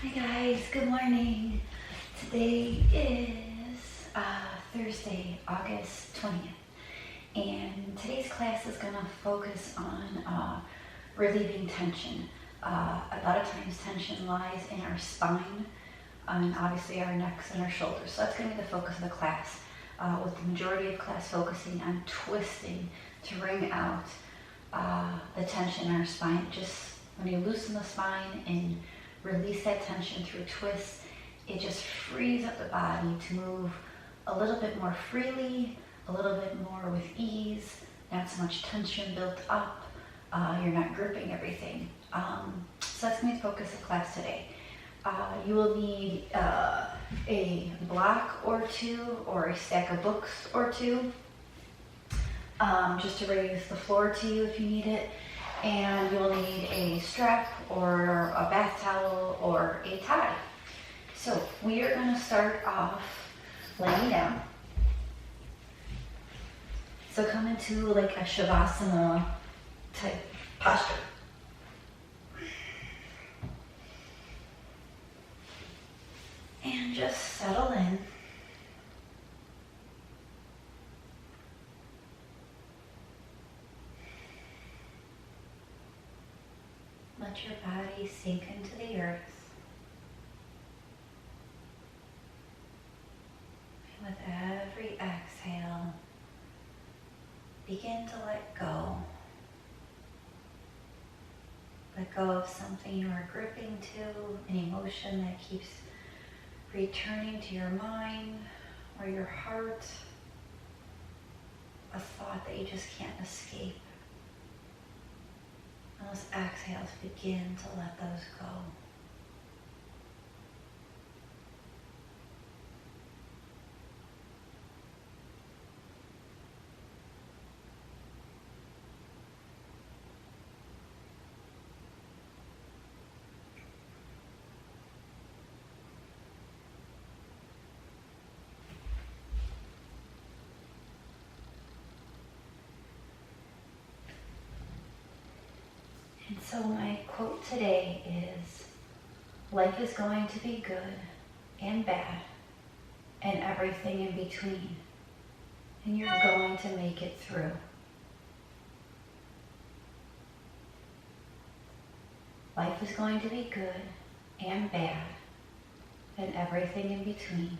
Hi guys, good morning. Today is Thursday, August 20th, and today's class is going to focus on relieving tension. A lot of times tension lies in our spine and obviously our necks and our shoulders, so that's going to be the focus of the class, with the majority of class focusing on twisting to wring out the tension in our spine. Just when you loosen the spine and release that tension through twists, it just frees up the body to move a little bit more freely, a little bit more with ease, not so much tension built up, you're not gripping everything. So that's going to be the focus of class today. You will need a block or two or a stack of books or two, just to raise the floor to you if you need it. And you'll need a strap or a bath towel or a tie. So we are going to start off laying down. So come into like a Shavasana type posture. And just settle in. Let your body sink into the earth. And with every exhale, begin to let go. Let go of something you are gripping to, an emotion that keeps returning to your mind or your heart, a thought that you just can't escape. And those exhales, begin to let those go. And so my quote today is, life is going to be good and bad and everything in between, and you're going to make it through. Life is going to be good and bad and everything in between,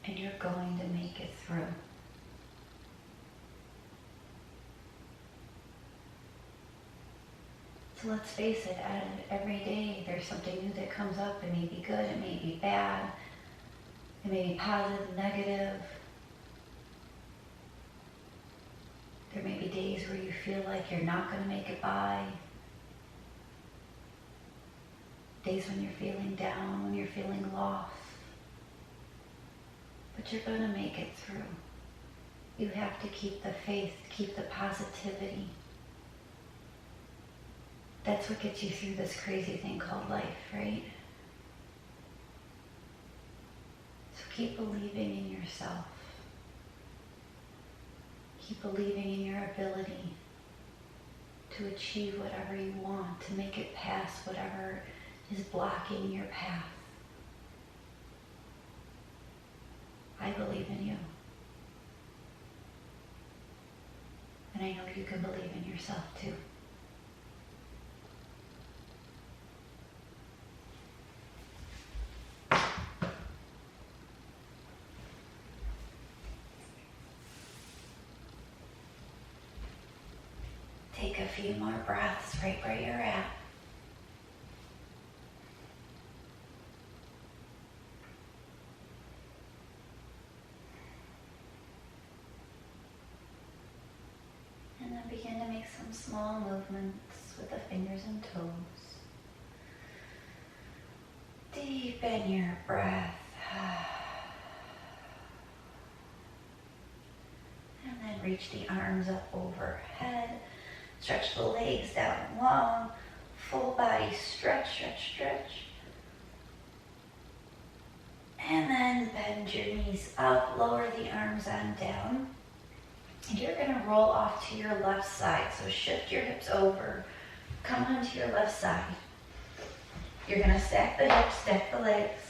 and you're going to make it through. So let's face it, every day there's something new that comes up. It may be good, it may be bad, it may be positive, negative. There may be days where you feel like you're not going to make it by. Days when you're feeling down, when you're feeling lost. But you're going to make it through. You have to keep the faith, keep the positivity. That's what gets you through this crazy thing called life, right? So keep believing in yourself. Keep believing in your ability to achieve whatever you want, to make it past whatever is blocking your path. I believe in you. And I know you can believe in yourself too. Take a few more breaths right where you're at. And then begin to make some small movements with the fingers and toes. Deepen your breath. And then reach the arms up overhead. Stretch the legs down long, full body stretch, stretch, stretch. And then bend your knees up, lower the arms on down. And you're gonna roll off to your left side. So shift your hips over, come onto your left side. You're going to stack the hips, stack the legs,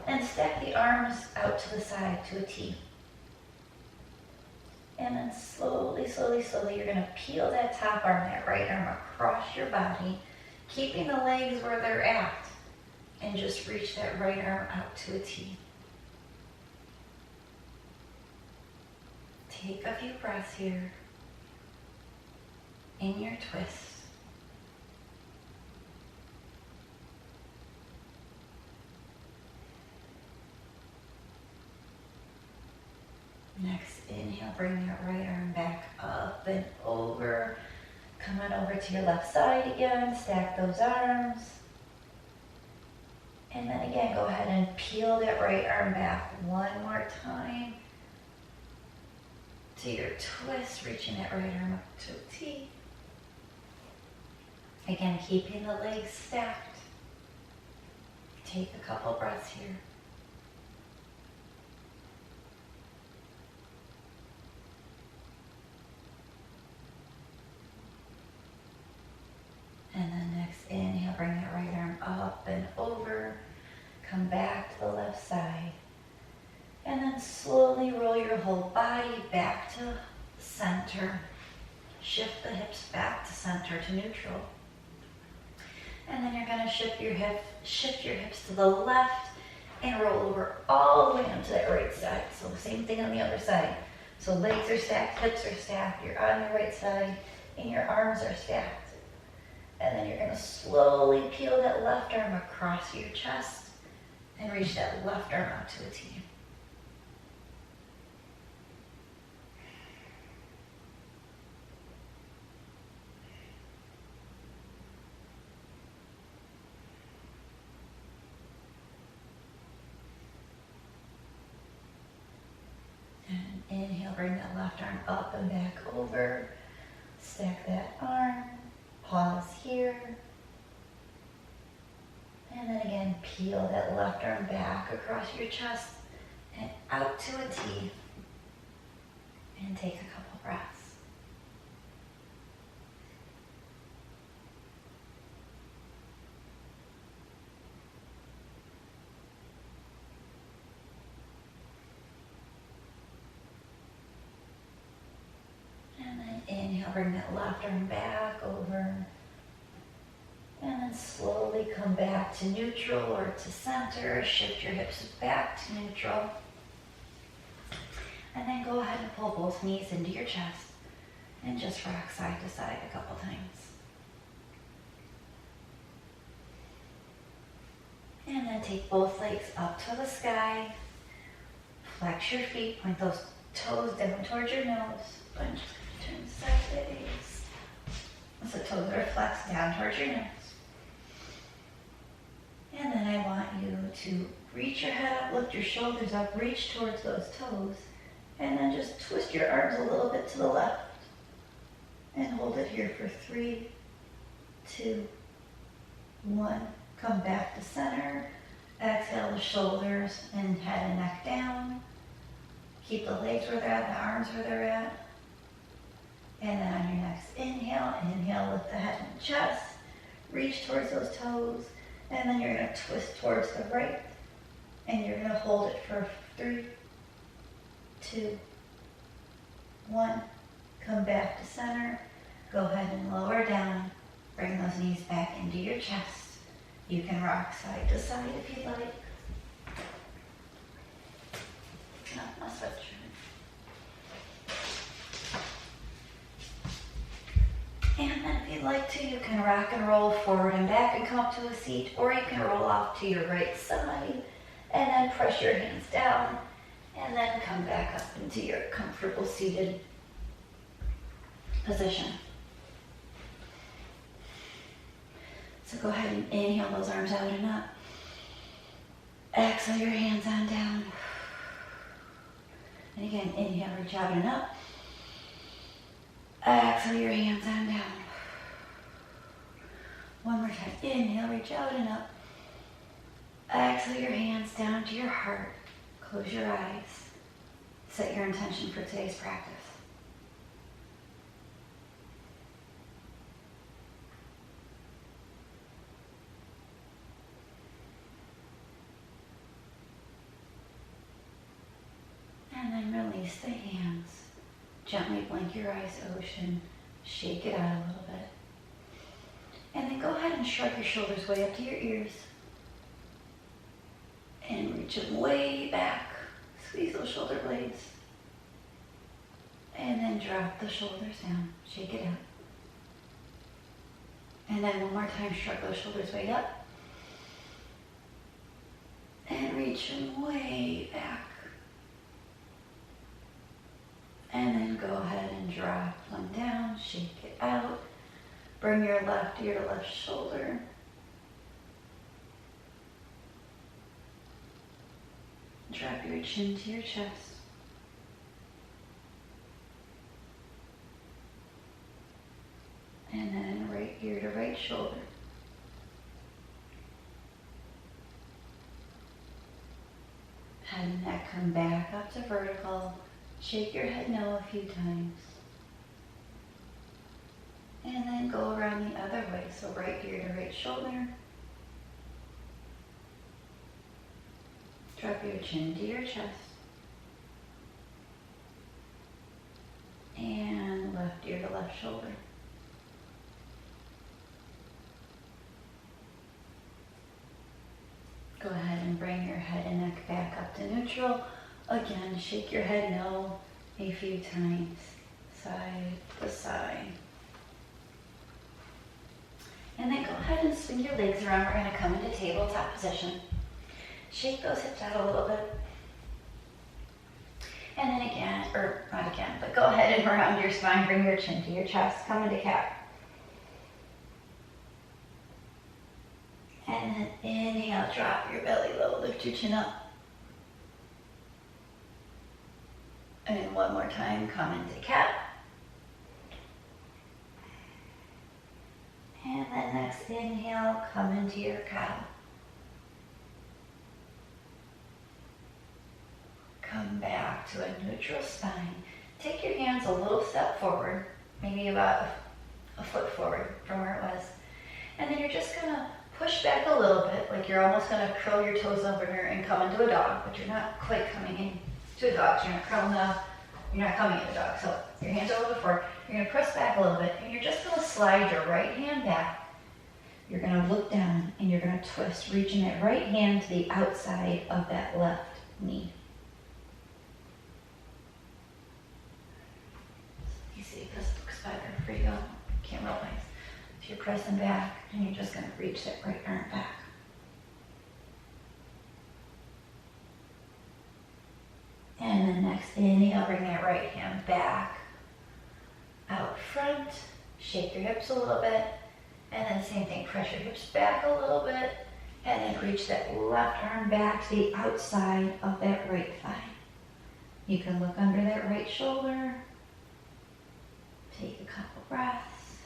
and stack the arms out to the side to a T. And then slowly, slowly, slowly, you're going to peel that top arm, that right arm across your body, keeping the legs where they're at, and just reach that right arm out to a T. Take a few breaths here in your twist. Next, inhale, bring your right arm back up and over. Come on over to your left side again, stack those arms. And then again, go ahead and peel that right arm back one more time to your twist, reaching that right arm up to a T. Again, keeping the legs stacked. Take a couple breaths here. And then next, inhale, bring that right arm up and over. Come back to the left side. And then slowly roll your whole body back to center. Shift the hips back to center, to neutral. And then you're going to shift your hips to the left and roll over all the way onto that right side. So the same thing on the other side. So legs are stacked, hips are stacked, you're on your right side, and your arms are stacked. And then you're going to slowly peel that left arm across your chest and reach that left arm out to a T. And inhale, bring that left arm up and back over. Stack that arm. Pause here. And then again, peel that left arm back across your chest and out to a T. And take a couple breaths. And then inhale, bring that left arm back over. And then slowly come back to neutral or to center. Shift your hips back to neutral. And then go ahead and pull both knees into your chest and just rock side to side a couple times. And then take both legs up to the sky. Flex your feet, point those toes down towards your nose. I'm just going to turn sideways. So toes are flexed down towards your nose. And then I want you to reach your head up, lift your shoulders up, reach towards those toes, and then just twist your arms a little bit to the left. And hold it here for 3, 2, 1. Come back to center. Exhale the shoulders and head and neck down. Keep the legs where they're at, the arms where they're at. And then on your next inhale, lift the head and chest. Reach towards those toes. And then you're going to twist towards the right. And you're going to hold it for 3, 2, 1. Come back to center. Go ahead and lower down. Bring those knees back into your chest. You can rock side to side if you'd like. Namaste. And then if you'd like to, you can rock and roll forward and back and come up to a seat, or you can roll off to your right side and then press your hands down and then come back up into your comfortable seated position. So go ahead and inhale those arms out and up. Exhale your hands on down. And again, inhale, reach out and up. Exhale your hands on down. One more time. Inhale, reach out and up. Exhale your hands down to your heart. Close your eyes. Set your intention for today's practice. release the hands. Gently blink your eyes ocean. Shake it out a little bit. And then go ahead and shrug your shoulders way up to your ears. And reach them way back. Squeeze those shoulder blades. And then drop the shoulders down. Shake it out. And then one more time, shrug those shoulders way up. And reach them way back. And then go ahead and drop them down. Shake it out. Bring your left ear to left shoulder. Drop your chin to your chest. And then right ear to right shoulder. Head and neck come back up to vertical. Shake your head no a few times. And then go around the other way. So right ear to right shoulder. Drop your chin to your chest. And left ear to left shoulder. Go ahead and bring your head and neck back up to neutral. Again, shake your head no a few times, side to side. And then go ahead and swing your legs around. We're going to come into tabletop position. Shake those hips out a little bit. And then again, or not again, but go ahead and round your spine. Bring your chin to your chest. Come into cat. And then inhale, drop your belly low, lift your chin up. And one more time, come into cat. And then next inhale, come into your cow. Come back to a neutral spine. Take your hands a little step forward, maybe about a foot forward from where it was. And then you're just gonna push back a little bit, like you're almost gonna curl your toes under and come into a dog, but you're not quite coming into a dog. So you're not coming into a dog. So your hands are a little bit forward. You're gonna press back a little bit, and you're just gonna slide your right hand back. You're gonna look down, and you're gonna twist, reaching that right hand to the outside of that left knee. You see if this looks better for you. Camera wise. So you're pressing back, and you're just gonna reach that right arm back. And then next inhale, bring that right hand back, out front, shake your hips a little bit, and then same thing, press your hips back a little bit, and then reach that left arm back to the outside of that right thigh. You can look under that right shoulder, take a couple breaths,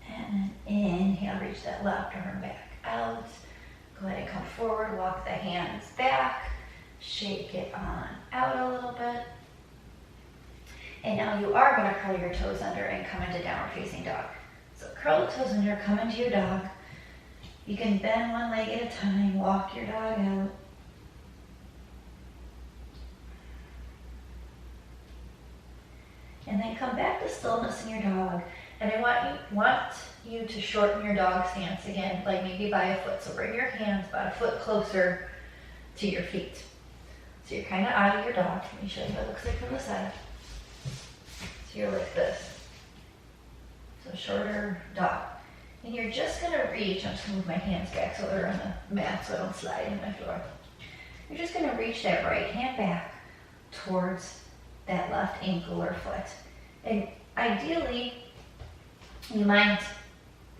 and then inhale, reach that left arm back out. Go ahead and come forward, walk the hands back, shake it on out a little bit. And now you are going to curl your toes under and come into downward facing dog. So curl the toes under, come into your dog. You can bend one leg at a time, walk your dog out. And then come back to stillness in your dog. And I want you to shorten your dog stance again, like maybe by a foot. So bring your hands about a foot closer to your feet. So you're kind of out of your dog. Let me show you what it looks like from the side. So you're like this. So shorter dog. And you're just going to reach. I'm just going to move my hands back so they're on the mat so I don't slide in my floor. You're just going to reach that right hand back towards that left ankle or foot. And ideally, you might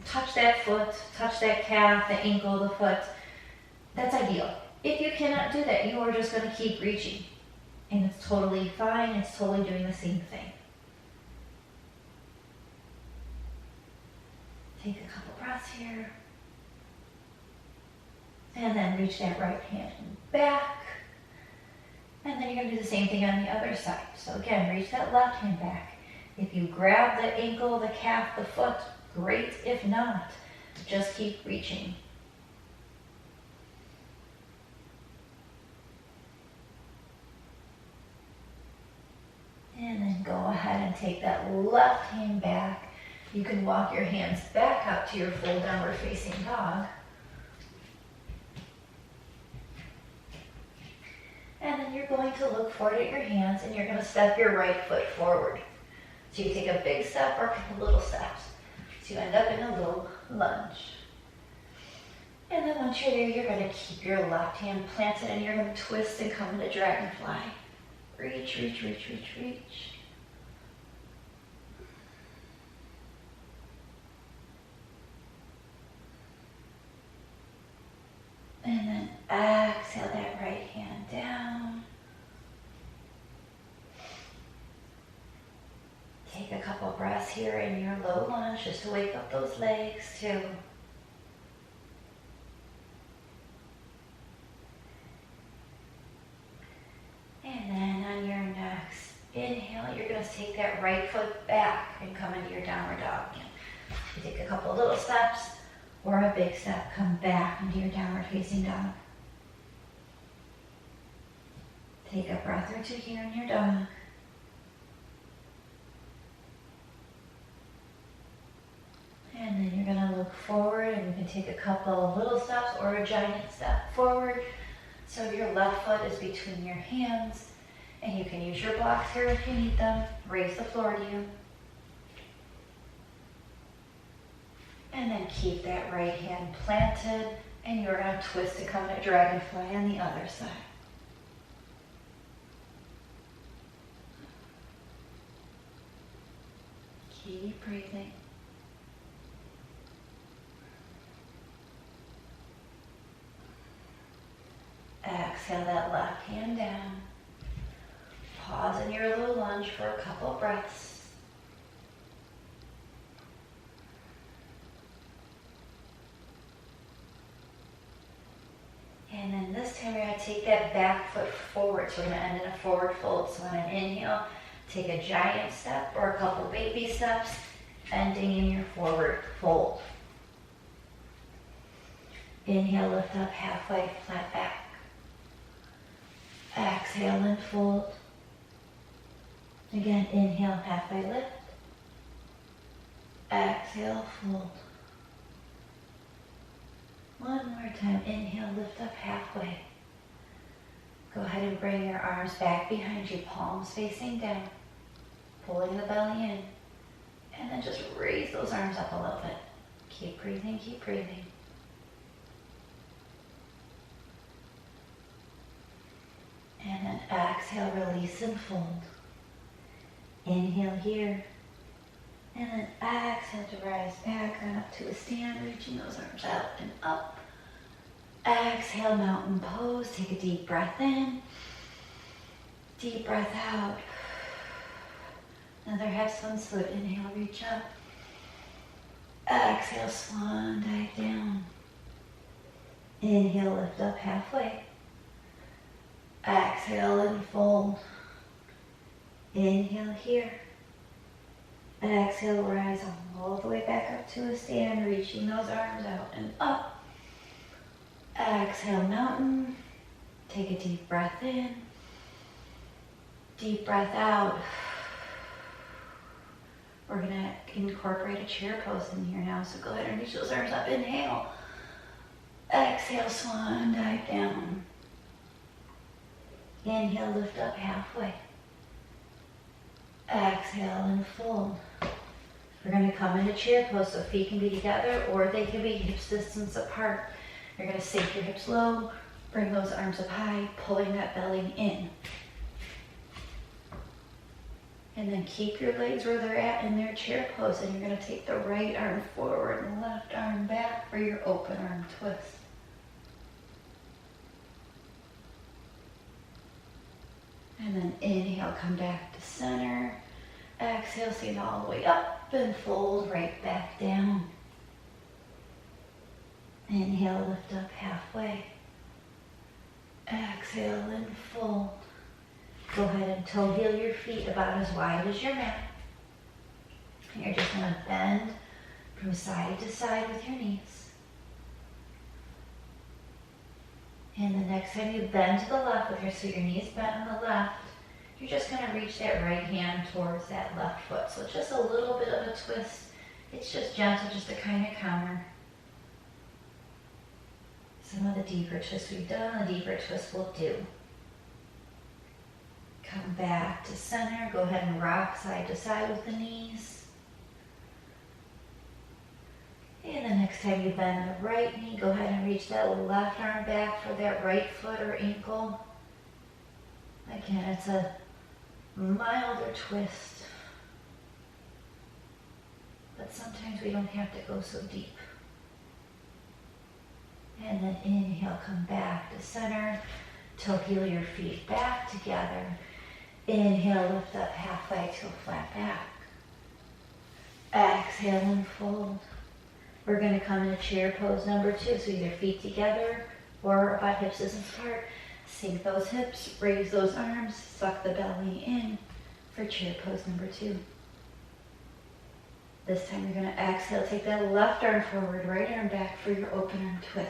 touch that foot, touch that calf, the ankle, the foot. That's ideal. If you cannot do that, you are just going to keep reaching. And it's totally fine. It's totally doing the same thing. Take a couple breaths here. And then reach that right hand back. And then you're going to do the same thing on the other side. So again, reach that left hand back. If you grab the ankle, the calf, the foot, great. If not, just keep reaching. And then go ahead and take that left hand back. You can walk your hands back up to your full downward facing dog. And then you're going to look forward at your hands and you're going to step your right foot forward. So you take a big step or a couple little steps. So you end up in a little lunge. And then once you're there, you're going to keep your left hand planted and you're going to twist and come into dragonfly. Reach, reach, reach, reach, reach. And then exhale that right hand down. Take a couple breaths here in your low lunge just to wake up those legs too. And then on your next inhale, you're going to take that right foot back and come into your downward dog again. You take a couple little steps or a big step, come back into your downward facing dog. Take a breath or two here in your dog. And then you're going to look forward and you can take a couple of little steps or a giant step forward. So your left foot is between your hands and you can use your blocks here if you need them. Raise the floor to you. And then keep that right hand planted and you're going to twist to come to dragonfly on the other side. Keep breathing. Exhale that left hand down. Pause in your low lunge for a couple breaths. And then this time we're going to take that back foot forward. So we're going to end in a forward fold. So on an inhale, take a giant step or a couple baby steps, ending in your forward fold. Inhale, lift up halfway, flat back. Exhale and fold. Again, inhale, halfway lift. Exhale, fold. One more time, inhale, lift up halfway. Go ahead and bring your arms back behind you, palms facing down, pulling the belly in. And then just raise those arms up a little bit. Keep breathing, keep breathing. And then exhale, release and fold. Inhale here. And then exhale to rise back and up to a stand, reaching those arms out and up. Exhale, mountain pose. Take a deep breath in. Deep breath out. Another half sun salute. Inhale, reach up. Exhale, swan dive down. Inhale, lift up halfway. Exhale and fold. Inhale here. Exhale, rise all the way back up to a stand, reaching those arms out and up. Exhale, mountain. Take a deep breath in. Deep breath out. We're going to incorporate a chair pose in here now, so go ahead and reach those arms up. Inhale. Exhale, swan dive down. Inhale, lift up halfway. Exhale and fold. We're going to come into chair pose, so feet can be together or they can be hips distance apart. You're going to sink your hips low, bring those arms up high, pulling that belly in. And then keep your legs where they're at in their chair pose, and you're going to take the right arm forward and left arm back for your open arm twist. And then inhale, come back to center. Exhale, send all the way up and fold right back down. Inhale, lift up halfway. Exhale and fold. Go ahead and toe heel your feet about as wide as your mat. And you're just going to bend from side to side with your knees. And the next time you bend to the left with your knees bent on the left, you're just going to reach that right hand towards that left foot. So just a little bit of a twist. It's just gentle, just to kind of counter some of the deeper twists we've done. The deeper twist will do. Come back to center. Go ahead and rock side to side with the knees. And the next time you bend the right knee, go ahead and reach that left arm back for that right foot or ankle. Again, it's a milder twist, but sometimes we don't have to go so deep. And then inhale, come back to center. Toe heel your feet back together. Inhale, lift up halfway to a flat back. Exhale and fold. We're going to come to chair pose number 2. So either feet together or about hips distance apart. Sink those hips, raise those arms, suck the belly in for chair pose number 2. This time you're going to exhale, take that left arm forward, right arm back for your open arm twist.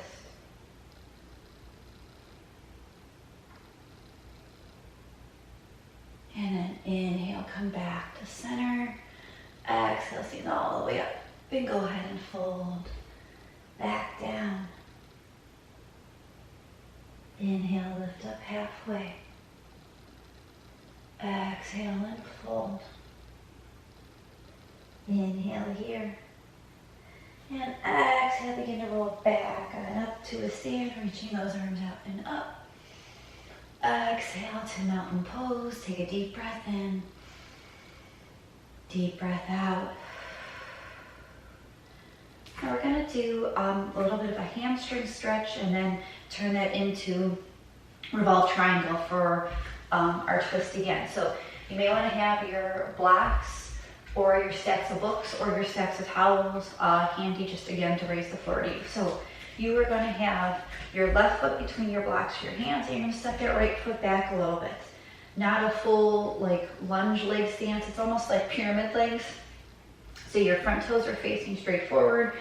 And then inhale, come back to center. Exhale, sink all the way up. Then go ahead and fold back down. Inhale, lift up halfway. Exhale and fold. Inhale here. And exhale, begin to roll back and up to a stand, reaching those arms out and up. Exhale to mountain pose. Take a deep breath in. Deep breath out. Now we're going to do a little bit of a hamstring stretch and then turn that into revolve triangle for our twist again. So you may want to have your blocks or your stacks of books or your stacks of towels handy just again to raise the floor to you. So you are going to have your left foot between your blocks, your hands, and you're going to step that right foot back a little bit. Not a full like lunge leg stance. It's almost like pyramid legs. So your front toes are facing straight forward.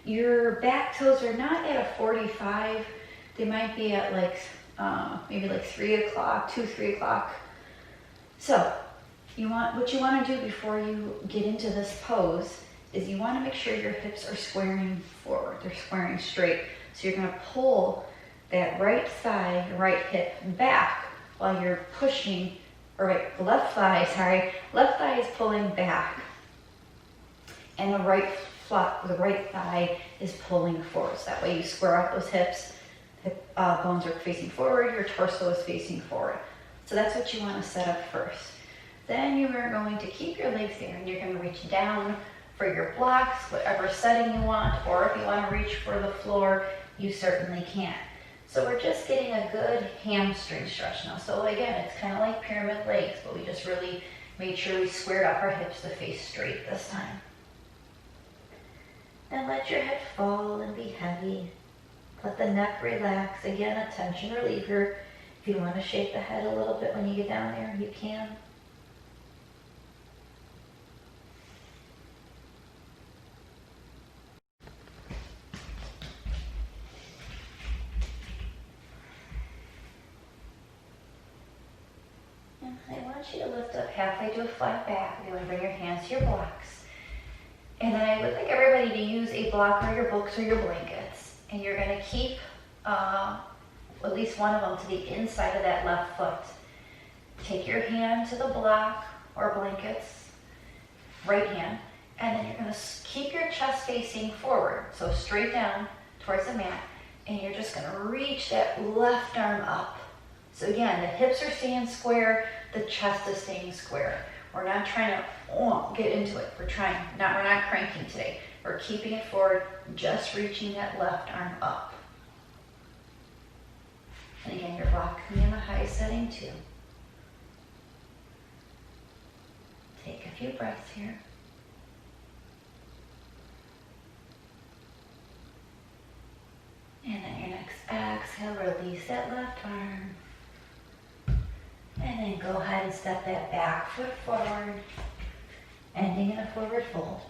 Your back toes are not at a 45. They might be at like maybe like 3 o'clock, 3 o'clock. So what you want to do before you get into this pose is you want to make sure your hips are squaring forward. They're squaring straight. So you're going to pull that right thigh, right hip back while you're pushing, left thigh is pulling back. And the right thigh is pulling forward. So that way you square out those hips. Hip bones are facing forward, your torso is facing forward. So that's what you want to set up first. Then you are going to keep your legs there and you're going to reach down for your blocks, whatever setting you want, or if you want to reach for the floor, you certainly can. So we're just getting a good hamstring stretch now. So again, it's kind of like pyramid legs, but we just really made sure we squared up our hips to face straight this time. And let your head fall and be heavy. Let the neck relax. Again, a tension reliever. If you want to shake the head a little bit when you get down there, you can. And I want you to lift up halfway to a flat back. You're going to bring your hands to your blocks. And then I would like everybody to use a block or your books or your blankets. And you're going to keep at least one of them to the inside of that left foot. Take your hand to the block or blankets, right hand, and then you're going to keep your chest facing forward, so straight down towards the mat, and you're just going to reach that left arm up. So again, the hips are staying square, the chest is staying square. We're not trying to get into it. We're not cranking today. We're keeping it forward, just reaching that left arm up. And again, your block can be in the high setting too. Take a few breaths here. And then your next exhale, release that left arm. And then go ahead and step that back foot forward, ending in a forward fold.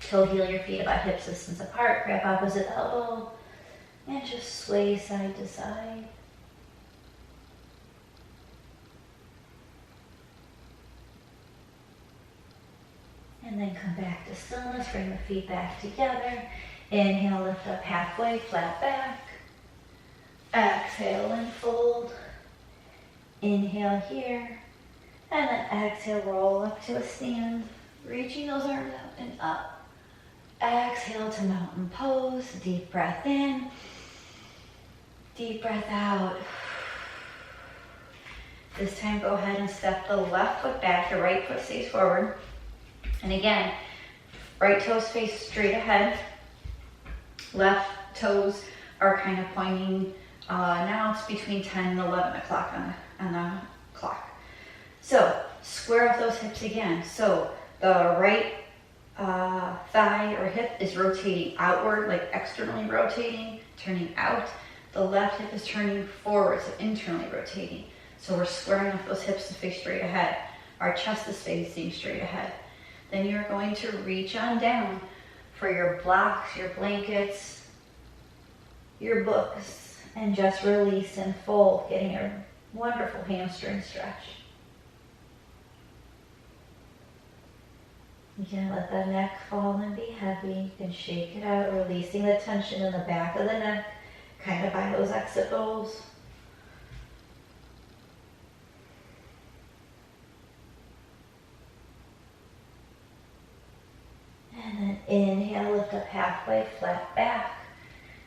Toe heel your feet about hip distance apart, grab opposite elbow, and just sway side to side. And then come back to stillness, bring the feet back together. Inhale, lift up halfway, flat back. Exhale and fold. Inhale here. And then exhale, roll up to a stand. Reaching those arms out and up. Exhale to mountain pose. Deep breath in. Deep breath out. This time go ahead and step the left foot back. The right foot stays forward. And again, right toes face straight ahead. Left toes are kind of pointing, now it's between 10 and 11 o'clock on the clock. So square up those hips again. So the right thigh or hip is rotating outward, like externally rotating, turning out. The left hip is turning forward, so internally rotating. So we're squaring up those hips to face straight ahead. Our chest is facing straight ahead. Then you're going to reach on down for your blocks, your blankets, your books, and just release and fold, getting a wonderful hamstring stretch. You can let the neck fall and be heavy. You can shake it out, releasing the tension in the back of the neck, kind of by those occipitals. And then inhale, lift up halfway, flat back.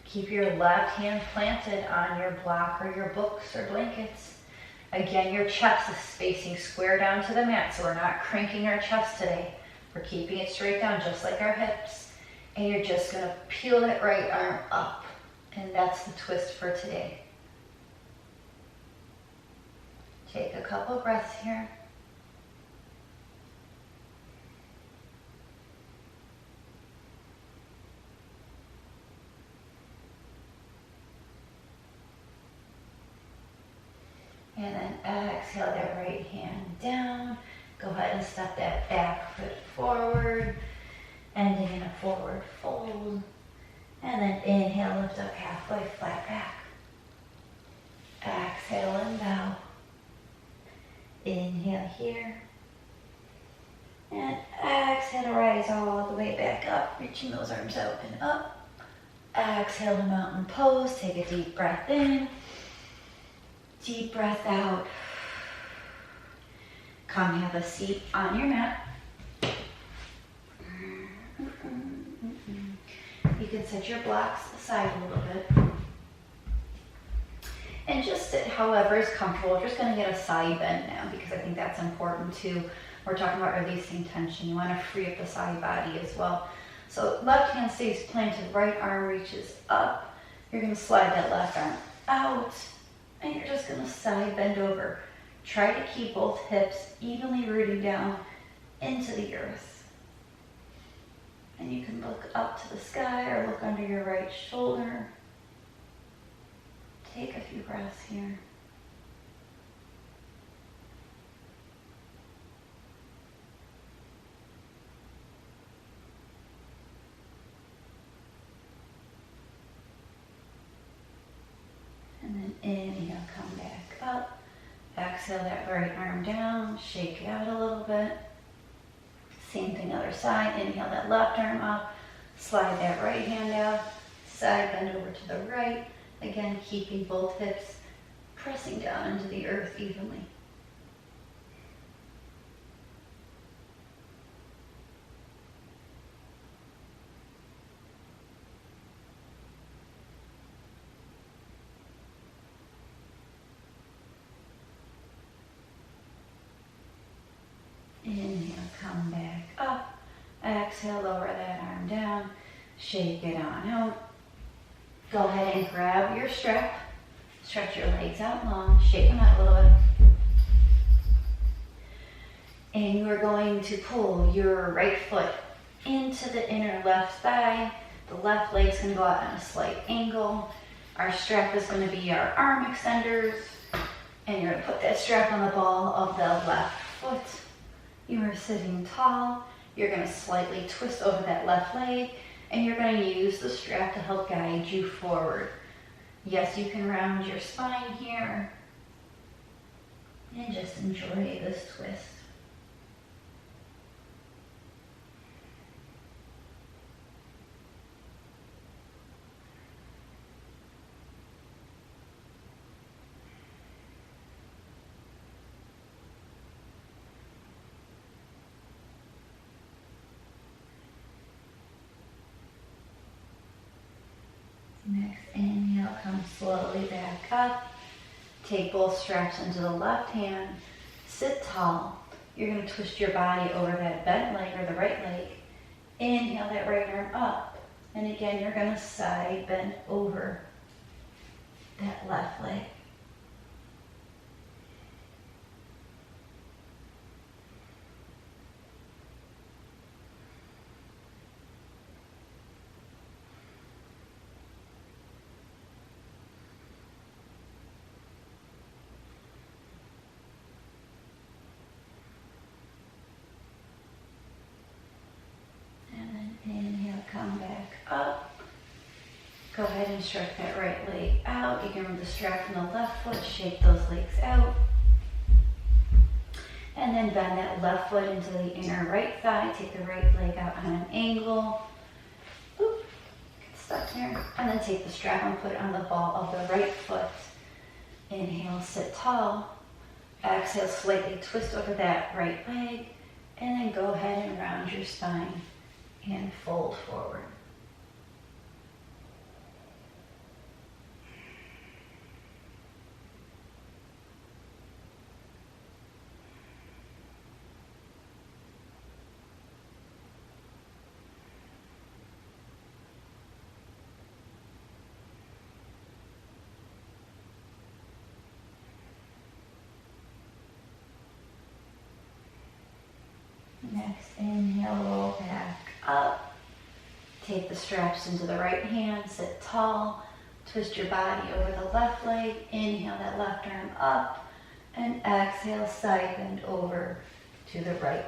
Keep your left hand planted on your block or your books or blankets. Again, your chest is facing square down to the mat, so we're not cranking our chest today. We're keeping it straight down, just like our hips. And you're just gonna peel that right arm up. And that's the twist for today. Take a couple breaths here. And then exhale that right hand down. Go ahead and step that back foot forward, ending in a forward fold. And then inhale, lift up halfway, flat back. Exhale and bow. Inhale here. And exhale to rise all the way back up, reaching those arms out and up. Exhale to mountain pose. Take a deep breath in. Deep breath out. Come have a seat on your mat. You can set your blocks aside a little bit. And just sit however is comfortable. We're just going to get a side bend now because I think that's important too. We're talking about releasing tension. You want to free up the side body as well. So left hand stays planted, right arm reaches up. You're going to slide that left arm out. And you're just going to side bend over. Try to keep both hips evenly rooting down into the earth. And you can look up to the sky or look under your right shoulder. Take a few breaths here. And then inhale, come back up. Exhale that right arm down, shake it out a little bit. Same thing other side. Inhale that left arm up, slide that right hand out, side bend over to the right. Again, keeping both hips pressing down into the earth evenly. Inhale, come back up. Exhale, lower that arm down. Shake it on out. Go ahead and grab your strap. Stretch your legs out long. Shake them out a little bit. And you are going to pull your right foot into the inner left thigh. The left leg's going to go out on a slight angle. Our strap is going to be our arm extenders. And you're going to put that strap on the ball of the left foot. You are sitting tall. You're going to slightly twist over that left leg, and you're going to use the strap to help guide you forward. Yes, you can round your spine here, and just enjoy this twist. slowly back up. Take both straps into the left hand. Sit tall. You're going to twist your body over that bent leg or the right leg. Inhale that right arm up. And again, you're going to side bend over that left leg. Inhale, come back up. Go ahead and stretch that right leg out. You can remove the strap from the left foot, shake those legs out. And then bend that left foot into the inner right thigh. Take the right leg out on an angle. Oop, get stuck there. And then take the strap and put it on the ball of the right foot. Inhale, sit tall. Exhale, slightly twist over that right leg. And then go ahead and round your spine and fold forward. Next, inhale, roll back up. Take the straps into the right hand, sit tall. Twist your body over the left leg. Inhale that left arm up. And exhale, side bend over to the right.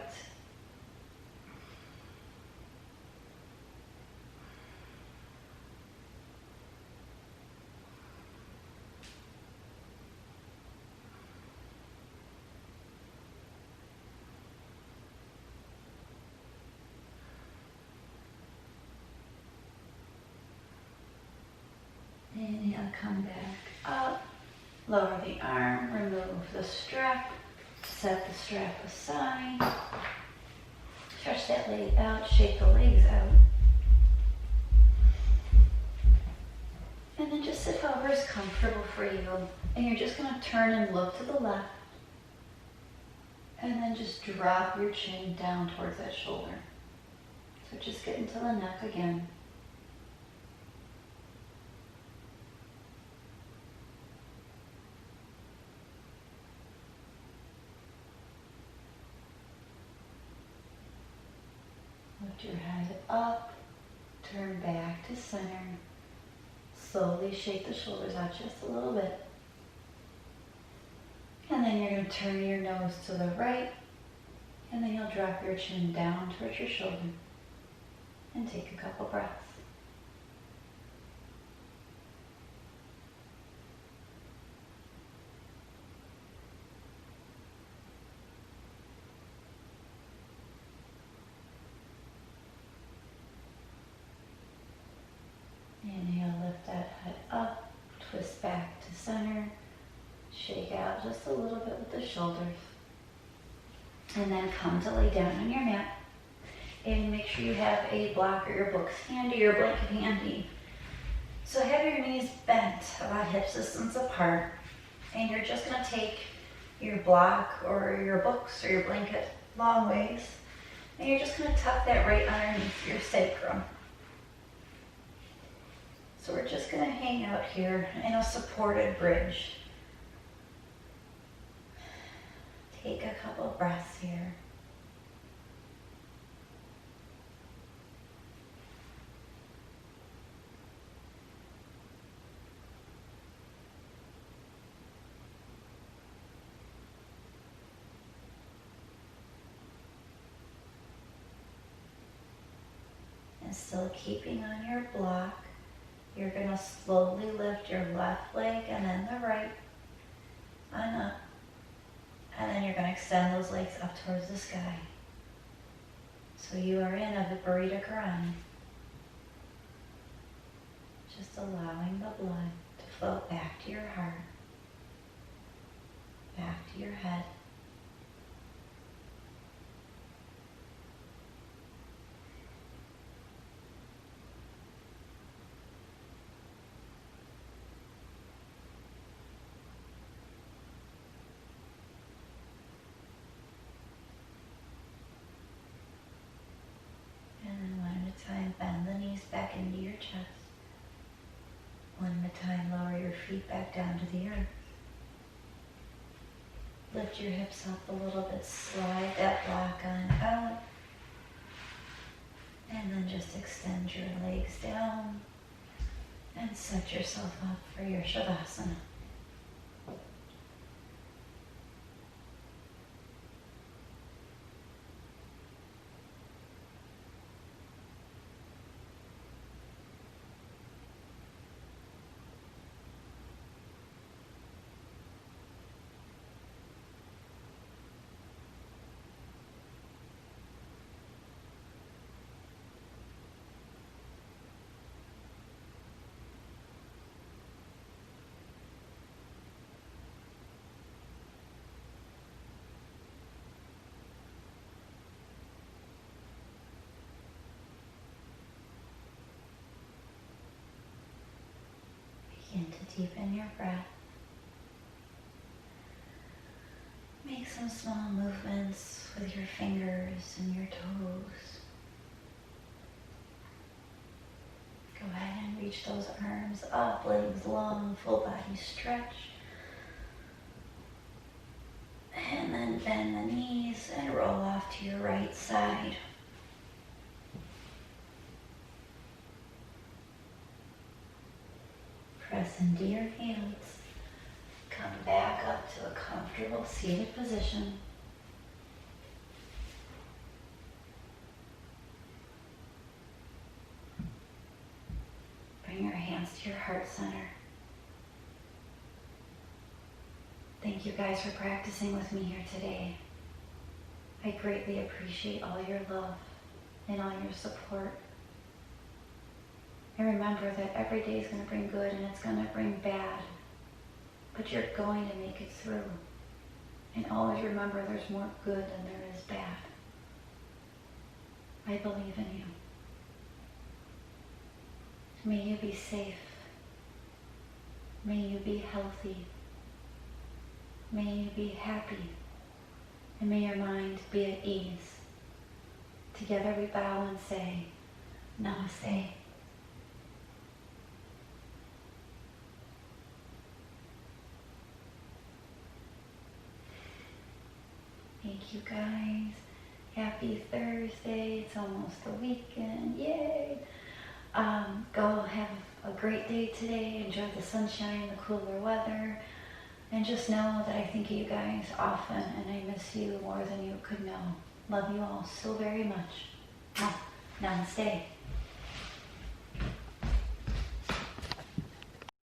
Inhale, come back up. Lower the arm, remove the strap. Set the strap aside. Stretch that leg out, shake the legs out. And then just sit however is comfortable for you. And you're just going to turn and look to the left. And then just drop your chin down towards that shoulder. So just get into the neck again. Lift your head up, turn back to center. Slowly shake the shoulders out just a little bit. And then you're going to turn your nose to the right. And then you'll drop your chin down towards your shoulder. And take a couple breaths. Inhale, lift that head up, twist back to center, shake out just a little bit with the shoulders, and then come to lay down on your mat. And make sure you have a block or your books handy, your blanket handy. So have your knees bent about hip distance apart, and you're just going to take your block or your books or your blanket long ways, and you're just going to tuck that right underneath your sacrum. So we're just going to hang out here in a supported bridge. Take a couple breaths here. And still keeping on your block. You're going to slowly lift your left leg and then the right on up. And then you're going to extend those legs up towards the sky. So you are in a Viparita Karani. Just allowing the blood to flow back to your heart, back to your head. back into your chest. One at a time, lower your feet back down to the earth. Lift your hips up a little bit, slide that block on out. And then just extend your legs down and set yourself up for your Shavasana. Begin to deepen your breath. Make some small movements with your fingers and your toes. Go ahead and reach those arms up, legs long, full body stretch. And then bend the knees and roll off to your right side. Press into your hands. Come back up to a comfortable seated position. Bring your hands to your heart center. Thank you guys for practicing with me here today. I greatly appreciate all your love and all your support. And remember that every day is going to bring good and it's going to bring bad. But you're going to make it through. And always remember there's more good than there is bad. I believe in you. May you be safe. May you be healthy. May you be happy. And may your mind be at ease. Together we bow and say, Namaste. Thank you guys. Happy Thursday. It's almost the weekend. Yay! Go have a great day today. Enjoy the sunshine, the cooler weather. And just know that I think of you guys often and I miss you more than you could know. Love you all so very much. Namaste.